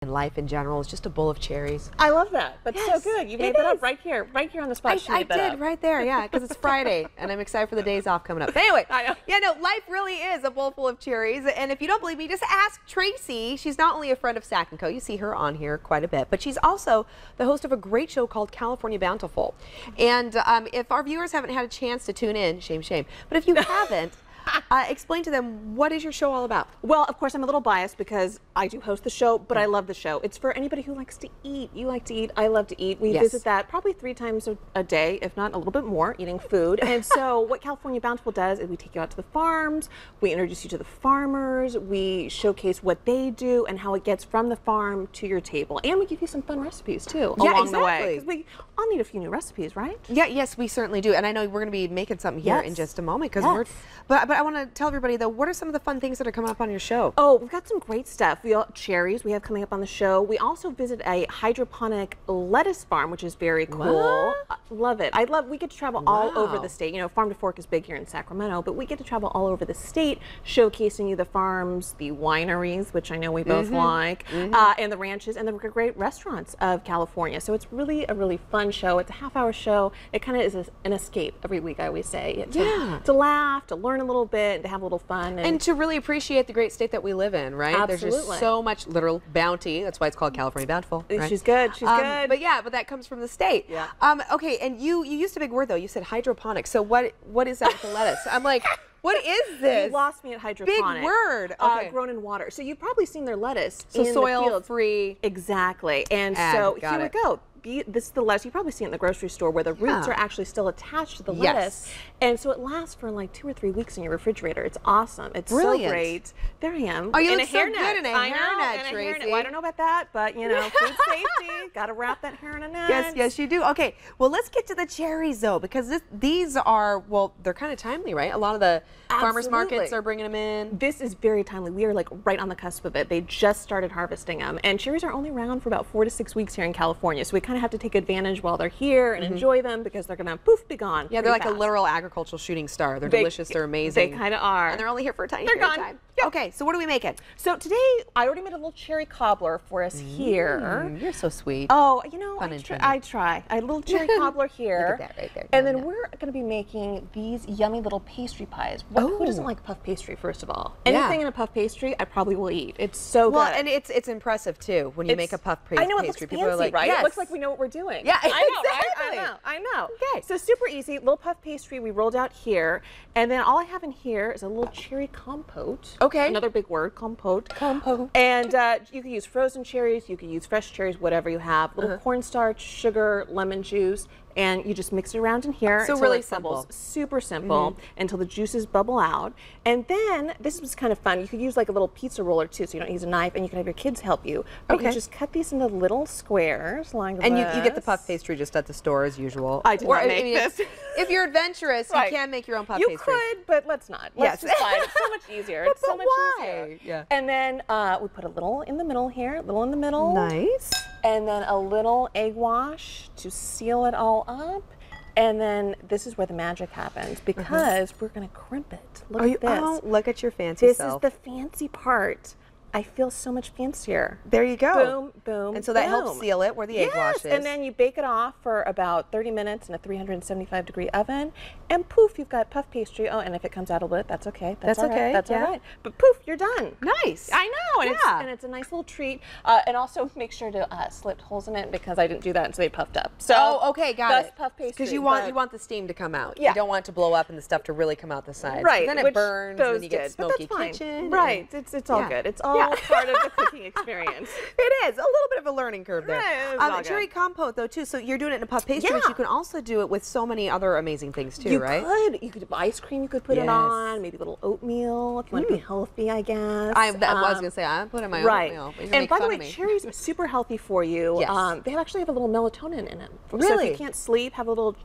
and life in general is just a bowl of cherries. I love that. That's Yes, so good. You it made that up is. right here on the spot. I did right there, yeah, because it's Friday and I'm excited for the days off coming up. But anyway, I know. yeah, no, life really is a bowl full of cherries. And if you don't believe me, just ask Tracy. She's not only a friend of Sac&Co, you see her on here quite a bit, but she's also the host of a great show called California Bountiful. And if our viewers haven't had a chance to tune in, shame, but if you haven't, explain to them, what is your show all about? Well, of course, I'm a little biased because I do host the show, but I love the show. It's for anybody who likes to eat. You like to eat. I love to eat. We visit that probably 3 times a day, if not a little bit more, eating food. And so what California Bountiful does is we take you out to the farms, we introduce you to the farmers, we showcase what they do and how it gets from the farm to your table. And we give you some fun recipes, too, along the way. Because we all need a few new recipes, right? Yeah, yes, we certainly do. And I know we're going to be making something here in just a moment. Because but I want to tell everybody, though, what are some of the fun things that are coming up on your show? Oh, we've got some great stuff. Cherries we have coming up on the show. We also visit a hydroponic lettuce farm, which is very cool. Love it. We get to travel all over the state. You know, Farm to Fork is big here in Sacramento, but we get to travel all over the state, showcasing you the farms, the wineries, which I know we both like, and the ranches and the great restaurants of California. So it's really a really fun show. It's a half-hour show. It kind of is an escape every week, I always say. To laugh, to learn a little bit, to have a little fun. And to really appreciate the great state that we live in, right? Absolutely. There's just so much literal bounty. That's why it's called California Bountiful. Right? She's good. She's good. But yeah, but that comes from the state. Yeah. Okay, and you used a big word, though. You said hydroponics. So what is that with the lettuce? I'm like, what is this? You lost me at hydroponic. Big word. Okay. Grown in water. So you've probably seen their lettuce so in soil the field. free. Exactly. And so here we go. This is the lettuce. You probably see it in the grocery store where the roots are actually still attached to the lettuce. And so it lasts for like 2 or 3 weeks in your refrigerator. It's awesome. It's so great. There I am. Oh, you in look a so hairnet. good in a hairnet, Tracy. Well, I don't know about that, but you know, food safety. Got to wrap that hair in a net. Yes, you do. Okay, well, let's get to the cherries, though, because these are, well, they're kind of timely, right? A lot of the farmers markets are bringing them in. This is very timely. We are like right on the cusp of it. They just started harvesting them. And cherries are only around for about 4 to 6 weeks here in California. So we kind of have to take advantage while they're here and enjoy them because they're going to poof, be gone. Yeah, they're like a literal agricultural shooting star. They're delicious. They're amazing. They kind of are. And they're only here for a tiny period of time. Yep. Okay, so what are we making? So today, I already made a little cherry cobbler for us here. You're so sweet. Oh, you know, I try. A little cherry cobbler here. Look at that right there. And then we're going to be making these yummy little pastry pies. Who doesn't like puff pastry, first of all? Anything in a puff pastry, I probably will eat. It's so good. Well, and it's impressive, too, when you make a puff pastry. I know, it looks fancy, like, right? It looks like we know what we're doing. Yeah, I know, exactly. right? I know. Okay. So super easy. Little puff pastry we rolled out here. And then all I have in here is a little cherry compote. Okay. Another big word, compote. Compote. And you can use frozen cherries, you can use fresh cherries, whatever you have. Little cornstarch, sugar, lemon juice. And you just mix it around in here. So really simple. Super simple until the juices bubble out. And then, this was kind of fun. You could use like a little pizza roller too, so you don't use a knife, and you can have your kids help you. But you just cut these into little squares like this. And you get the puff pastry just at the store as usual. I did not make this. If you're adventurous, you can make your own puff pastry. You could, but let's not. Let's just buy it. It's so much easier. It's so much easier. Yeah. And then we put a little in the middle here, a little in the middle. Nice. And then a little egg wash to seal it all up. And then this is where the magic happens because we're going to crimp it. Look at this. Oh, look at your fancy self. This is the fancy part. I feel so much fancier. There you go. Boom, boom, And so that helps seal it where the egg wash is. And then you bake it off for about 30 minutes in a 375-degree oven. And poof, you've got puff pastry. Oh, and if it comes out a little bit, that's okay. That's all right. That's all right. But poof, you're done. Nice. I know. And it's a nice little treat. And also make sure to slit holes in it because I didn't do that and so they puffed up. So okay, got it. That's puff pastry. Because you want the steam to come out. Yeah. You don't want it to blow up and the stuff to really come out the sides. Right. Then it burns and then you get smoky kitchen. Right. It's all good. It's all part of the cooking experience. It is. A little bit of a learning curve there. Right, cherry compote, though, too. So you're doing it in a puff pastry, but you can also do it with so many other amazing things, too, right? You could have ice cream you could put it on, maybe a little oatmeal if you want to be healthy, I guess. I was going to say, I'm putting my oatmeal. And by the way, cherries are super healthy for you. Yes. They actually have a little melatonin in them. Really? So if you can't sleep, have a little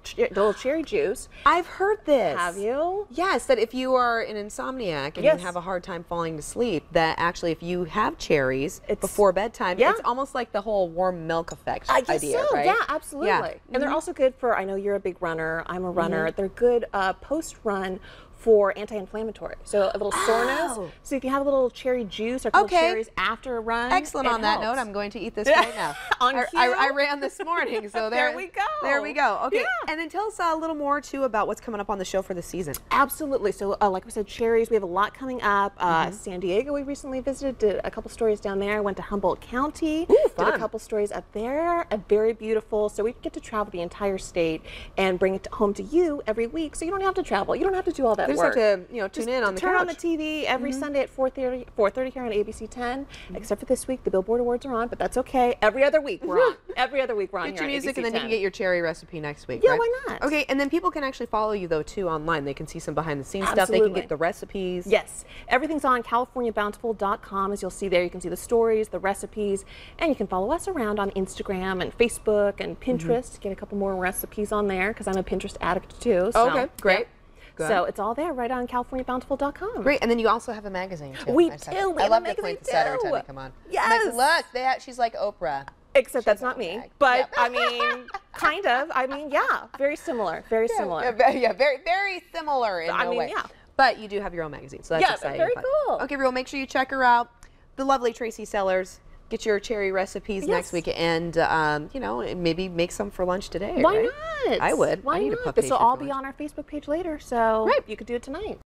cherry juice. I've heard this. Have you? Yes, that if you are an insomniac and you have a hard time falling to sleep, that actually if you have cherries before bedtime, it's almost like the whole warm milk effect idea, right? Yeah, absolutely. And they're also good for, I know you're a big runner, I'm a runner, they're good post-run for anti-inflammatory. So a little soreness. So if you have a little cherry juice or a couple cherries after a run. Excellent. On that note, I'm going to eat this right now. I ran this morning, so there we go. There we go. Okay, and then tell us a little more too about what's coming up on the show for the season. Absolutely. So like we said, Cherries, we have a lot coming up. San Diego, we recently visited, did a couple stories down there. Went to Humboldt County, did a couple stories up there. Very beautiful. So we get to travel the entire state and bring it home to you every week. So you don't have to travel. You don't have to do all that work. You just have to, tune in on the couch. Turn on the TV every Sunday at 4:30 here on ABC 10. Except for this week, the Billboard Awards are on, but that's okay. Every other week we're on. Every other week we're on. Get your music, and then you can get your cherry recipe next week. Yeah, right? why not? Okay, and then people can actually follow you though too online. They can see some behind the scenes stuff. They can get the recipes. Yes, everything's on CaliforniaBountiful.com. As you'll see there, you can see the stories, the recipes, and you can follow us around on Instagram and Facebook and Pinterest. Get a couple more recipes on there because I'm a Pinterest addict too. So, okay, great. Good. So it's all there right on CaliforniaBountiful.com. Great, and then you also have a magazine too. We do. I love to point this out every time you come on. Yes. Like, look, she's like Oprah. Except that's not me. But I mean, kind of. I mean, yeah, very similar. Very similar. Yeah, very similar in no way. Yeah. But you do have your own magazine, so that's exciting. Very cool. Okay, everyone, make sure you check her out. The lovely Tracy Sellers. Get your cherry recipes next week, and maybe make some for lunch today. Why not? I would. Why I need not? a puppy. This will all be on our Facebook page later, so you could do it tonight.